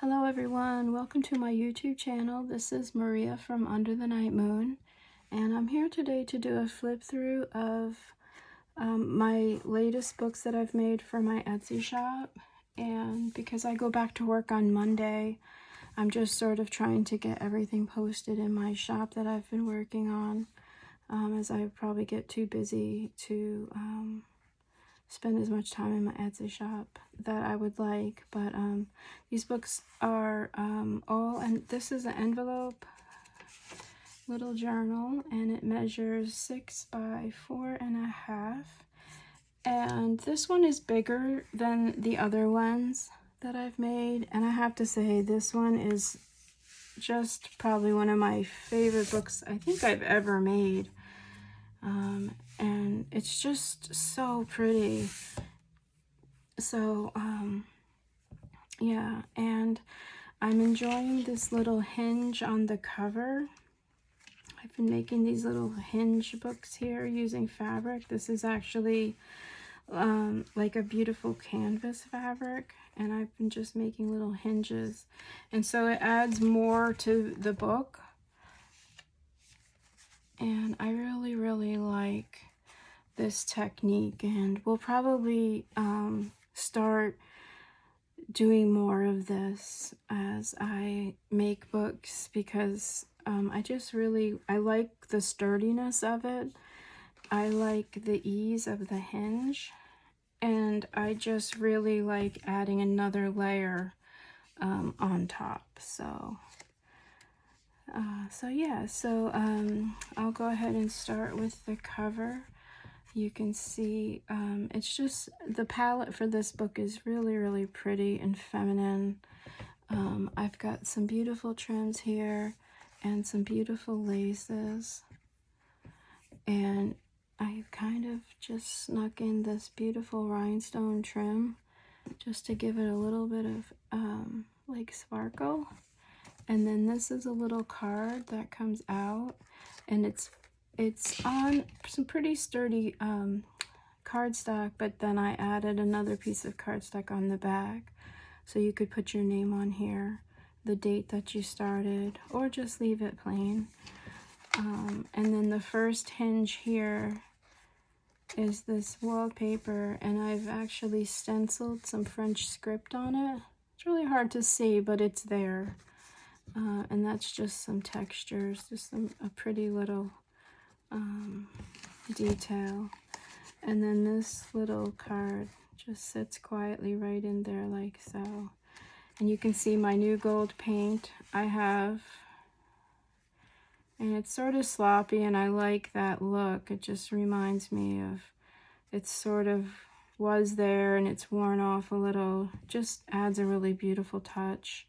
Hello everyone, welcome to my YouTube channel. This is Maria from Under the Night Moon, and I'm here today to do a flip through of my latest books that I've made for my Etsy shop. And because I go back to work on Monday, I'm just sort of trying to get everything posted in my shop that I've been working on, as I probably get too busy to spend as much time in my Etsy shop that I would like. But these books are all, and this is an envelope little journal, and it measures 6 by 4.5, and this one is bigger than the other ones that I've made, and I have to say this one is just probably one of my favorite books I think I've ever made. And it's just so pretty. So yeah, and I'm enjoying this little hinge on the cover. I've been making these little hinge books here using fabric. This is actually like a beautiful canvas fabric, and I've been just making little hinges, and so it adds more to the book. And I really like this technique, and we'll probably start doing more of this as I make books, because I like the sturdiness of it. I like the ease of the hinge, and I just really like adding another layer on top. So I'll go ahead and start with the cover. You can see it's just, the palette for this book is really pretty and feminine. I've got some beautiful trims here and some beautiful laces, and I've kind of just snuck in this beautiful rhinestone trim just to give it a little bit of like sparkle. And then this is a little card that comes out, and it's on some pretty sturdy cardstock, but then I added another piece of cardstock on the back, so you could put your name on here, the date that you started, or just leave it plain. And then the first hinge here is this wallpaper, and I've actually stenciled some French script on it. It's really hard to see, but it's there. And that's just some textures, just a pretty little detail. And then this little card just sits quietly right in there like so. And you can see my new gold paint I have, and it's sort of sloppy, and I like that look. It just reminds me of, it sort of was there and it's worn off a little, just adds a really beautiful touch.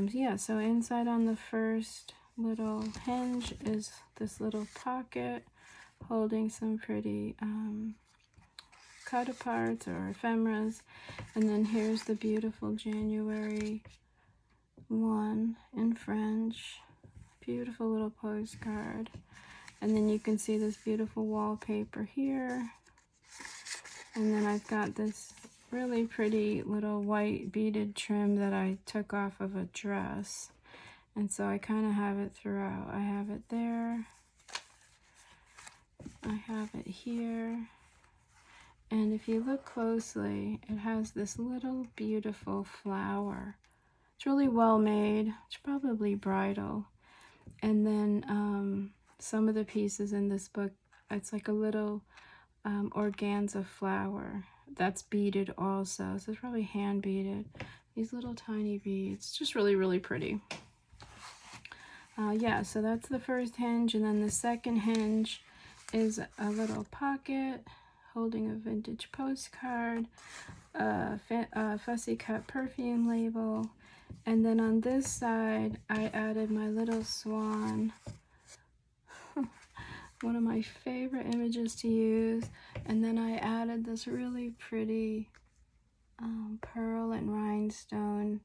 Yeah, so inside on the first little hinge is this little pocket holding some pretty cut aparts or ephemeras. And then here's the beautiful January 1 in French. Beautiful little postcard. And then you can see this beautiful wallpaper here. And then I've got this really pretty little white beaded trim that I took off of a dress, and so I kind of have it throughout. I have it there, I have it here, and if you look closely, it has this little beautiful flower. It's really well made. It's probably bridal. And then some of the pieces in this book, it's like a little organza flower that's beaded also, so it's probably hand beaded. These little tiny beads, just really pretty. Yeah, so that's the first hinge, and then the second hinge is a little pocket holding a vintage postcard, a fussy cut perfume label, and then on this side I added my little swan. One of my favorite images to use. And then I added this really pretty pearl and rhinestone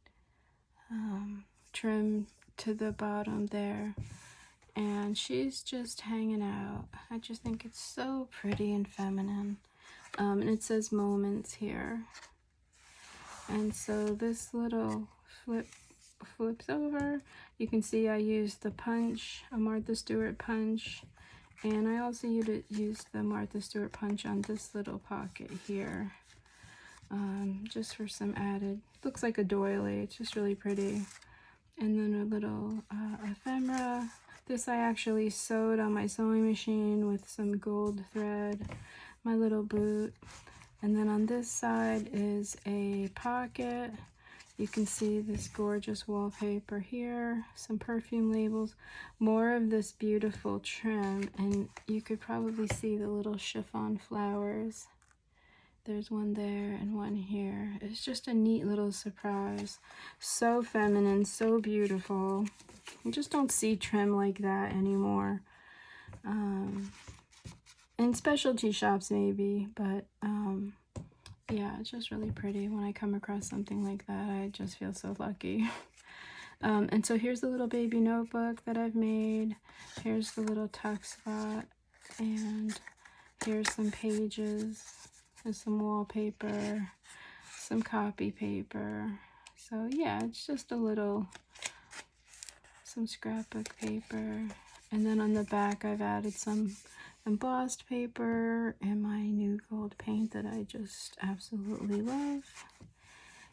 trim to the bottom there, and she's just hanging out. I just think it's so pretty and feminine. And it says moments here. And so this little flips over. You can see I used the punch, a Martha Stewart punch, and I also used the Martha Stewart punch on this little pocket here, just for some added, looks like a doily, it's just really pretty. And then a little ephemera. This I actually sewed on my sewing machine with some gold thread, my little boot. And then on this side is a pocket. You can see this gorgeous wallpaper here, some perfume labels, more of this beautiful trim, and you could probably see the little chiffon flowers. There's one there and one here. It's just a neat little surprise. So feminine, so beautiful. You just don't see trim like that anymore. In specialty shops maybe, but yeah, it's just really pretty. When I come across something like that, I just feel so lucky. And so here's the little baby notebook that I've made. Here's the little tuck spot, and here's some pages. There's some wallpaper, some copy paper. So yeah, it's just a little, some scrapbook paper. And then on the back, I've added some embossed paper and my new gold paint that I just absolutely love.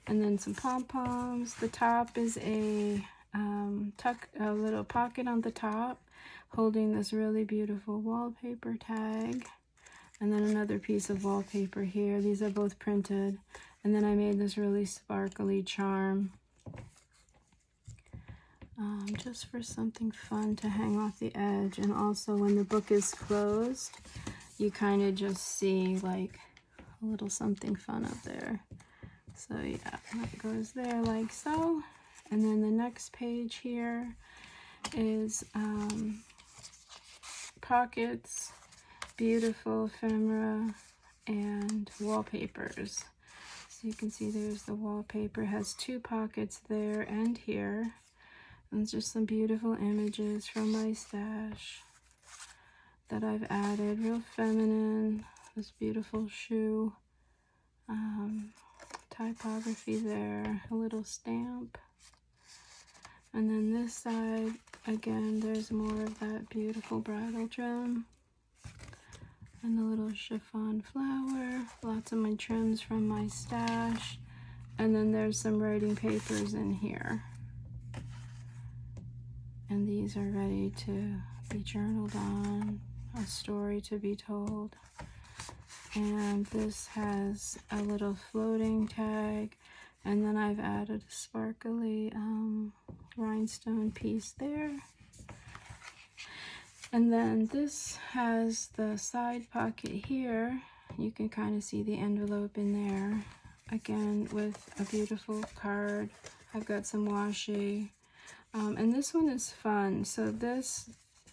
And then some pom-poms. The top is a little pocket on the top holding this really beautiful wallpaper tag. And then another piece of wallpaper here. These are both printed. And then I made this really sparkly charm, just for something fun to hang off the edge. And also when the book is closed, you kind of just see like a little something fun up there. So yeah, that goes there like so. And then the next page here is pockets, beautiful ephemera, and wallpapers. So you can see there's the wallpaper. It has two pockets there and here. And just some beautiful images from my stash that I've added. Real feminine. This beautiful shoe. Typography there. A little stamp. And then this side, again, there's more of that beautiful bridal trim. And the little chiffon flower. Lots of my trims from my stash. And then there's some writing papers in here. And these are ready to be journaled on, a story to be told. And this has a little floating tag, and then I've added a sparkly rhinestone piece there. And then this has the side pocket here. You can kind of see the envelope in there. Again, with a beautiful card. I've got some washi. And this one is fun. So this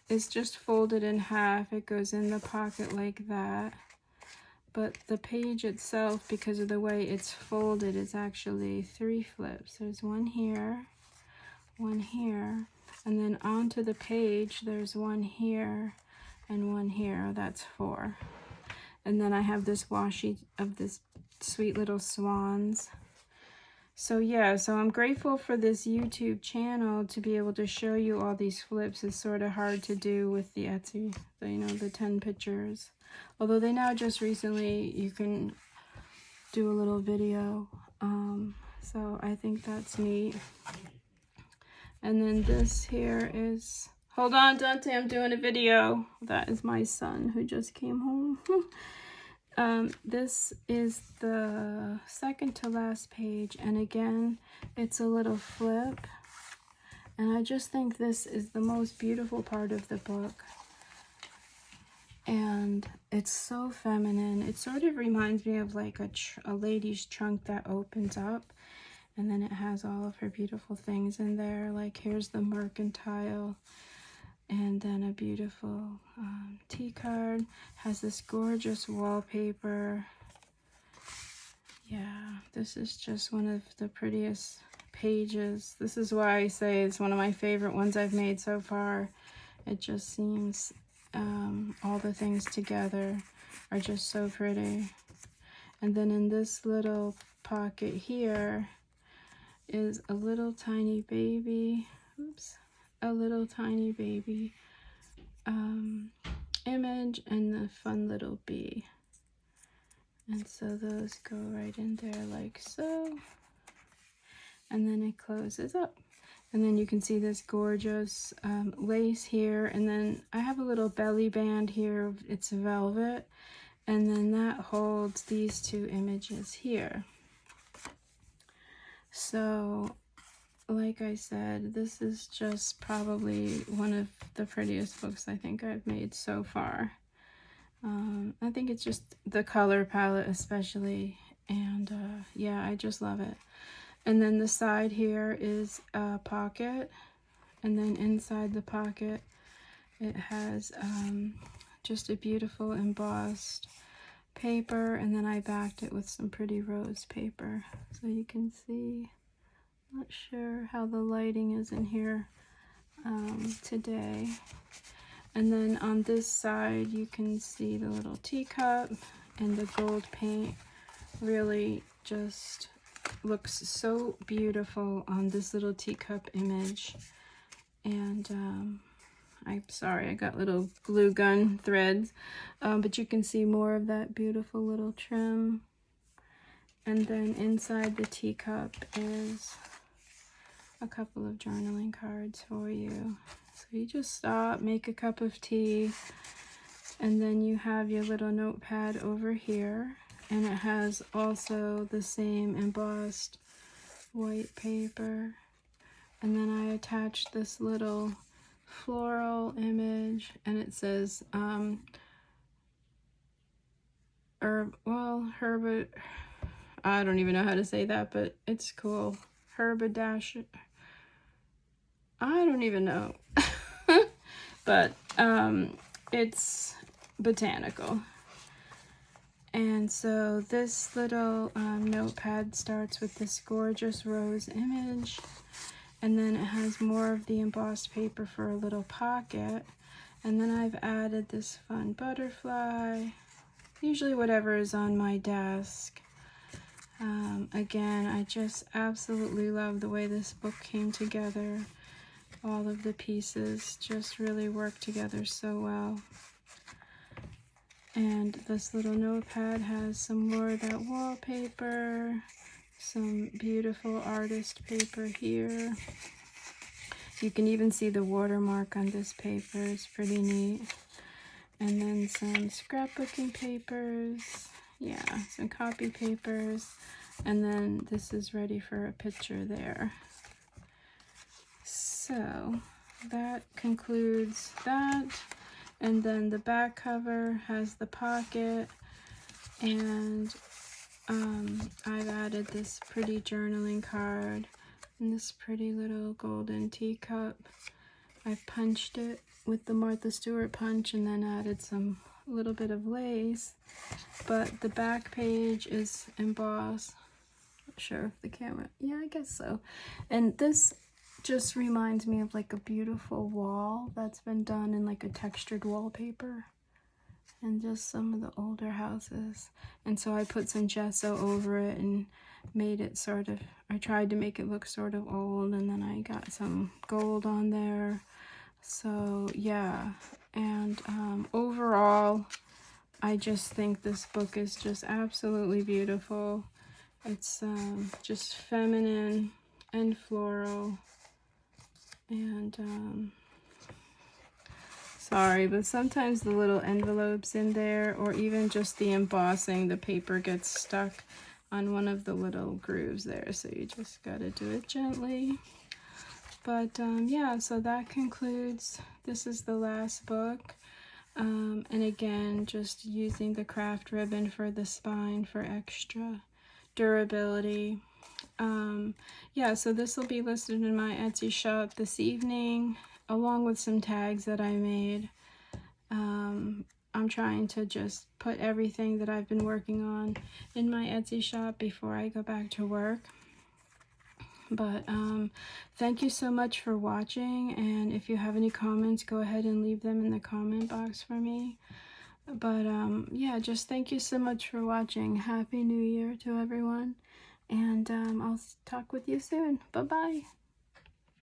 is just folded in half. It goes in the pocket like that. But the page itself, because of the way it's folded, is actually 3 flips. There's one here, and then onto the page, there's one here and one here. That's 4. And then I have this washi of this sweet little swans. So yeah, so I'm grateful for this YouTube channel to be able to show you all these flips. It's sort of hard to do with the Etsy, the 10 pictures. Although they now just recently, you can do a little video. So I think that's neat. And then this here is, hold on Dante, I'm doing a video. That is my son who just came home. This is the second to last page, and again, it's a little flip, and I just think this is the most beautiful part of the book, and it's so feminine. It sort of reminds me of like a lady's trunk that opens up, and then it has all of her beautiful things in there. Like here's the mercantile. And then a beautiful tea card. Has this gorgeous wallpaper. Yeah, this is just one of the prettiest pages. This is why I say it's one of my favorite ones I've made so far. It just seems all the things together are just so pretty. And then in this little pocket here is a little tiny baby, oops, a little tiny baby image and the fun little bee. And so those go right in there like so. And then it closes up. And then you can see this gorgeous lace here. And then I have a little belly band here. It's velvet. And then that holds these two images here. So, like I said, this is just probably one of the prettiest books I think I've made so far. I think it's just the color palette especially. And yeah, I just love it. And then the side here is a pocket, and then inside the pocket it has just a beautiful embossed paper, and then I backed it with some pretty rose paper so you can see. Not sure how the lighting is in here today. And then on this side you can see the little teacup, and the gold paint really just looks so beautiful on this little teacup image. And I'm sorry, I got little glue gun threads, but you can see more of that beautiful little trim. And then inside the teacup is a couple of journaling cards for you. So you just stop, make a cup of tea, and then you have your little notepad over here. And it has also the same embossed white paper. And then I attached this little floral image, and it says, Herbert, I don't even know how to say that, but it's cool. Herbidash, I don't even know. But it's botanical. And so this little notepad starts with this gorgeous rose image, and then it has more of the embossed paper for a little pocket. And then I've added this fun butterfly, usually whatever is on my desk. Again, I just absolutely love the way this book came together. All of the pieces just really work together so well. And this little notepad has some more of that wallpaper, some beautiful artist paper here. You can even see the watermark on this paper, it's pretty neat. And then some scrapbooking papers, yeah, some copy papers. And then this is ready for a picture there. So that concludes that. And then the back cover has the pocket, and I've added this pretty journaling card and this pretty little golden teacup. I punched it with the Martha Stewart punch and then added some little bit of lace. But the back page is embossed. Not sure if the camera, yeah, I guess so. And this just reminds me of like a beautiful wall that's been done in like a textured wallpaper, and just some of the older houses. And so I put some gesso over it and made it sort of, I tried to make it look sort of old, and then I got some gold on there. So yeah, and overall I just think this book is just absolutely beautiful. It's just feminine and floral. And sorry, but sometimes the little envelopes in there, or even just the embossing, the paper gets stuck on one of the little grooves there, so you just gotta do it gently. But yeah, so that concludes, this is the last book. And again, just using the craft ribbon for the spine for extra durability. Yeah, so this will be listed in my Etsy shop this evening, along with some tags that I made. I'm trying to just put everything that I've been working on in my Etsy shop before I go back to work. But thank you so much for watching, and if you have any comments, go ahead and leave them in the comment box for me. But yeah, just thank you so much for watching. Happy New Year to everyone. And I'll talk with you soon. Bye-bye.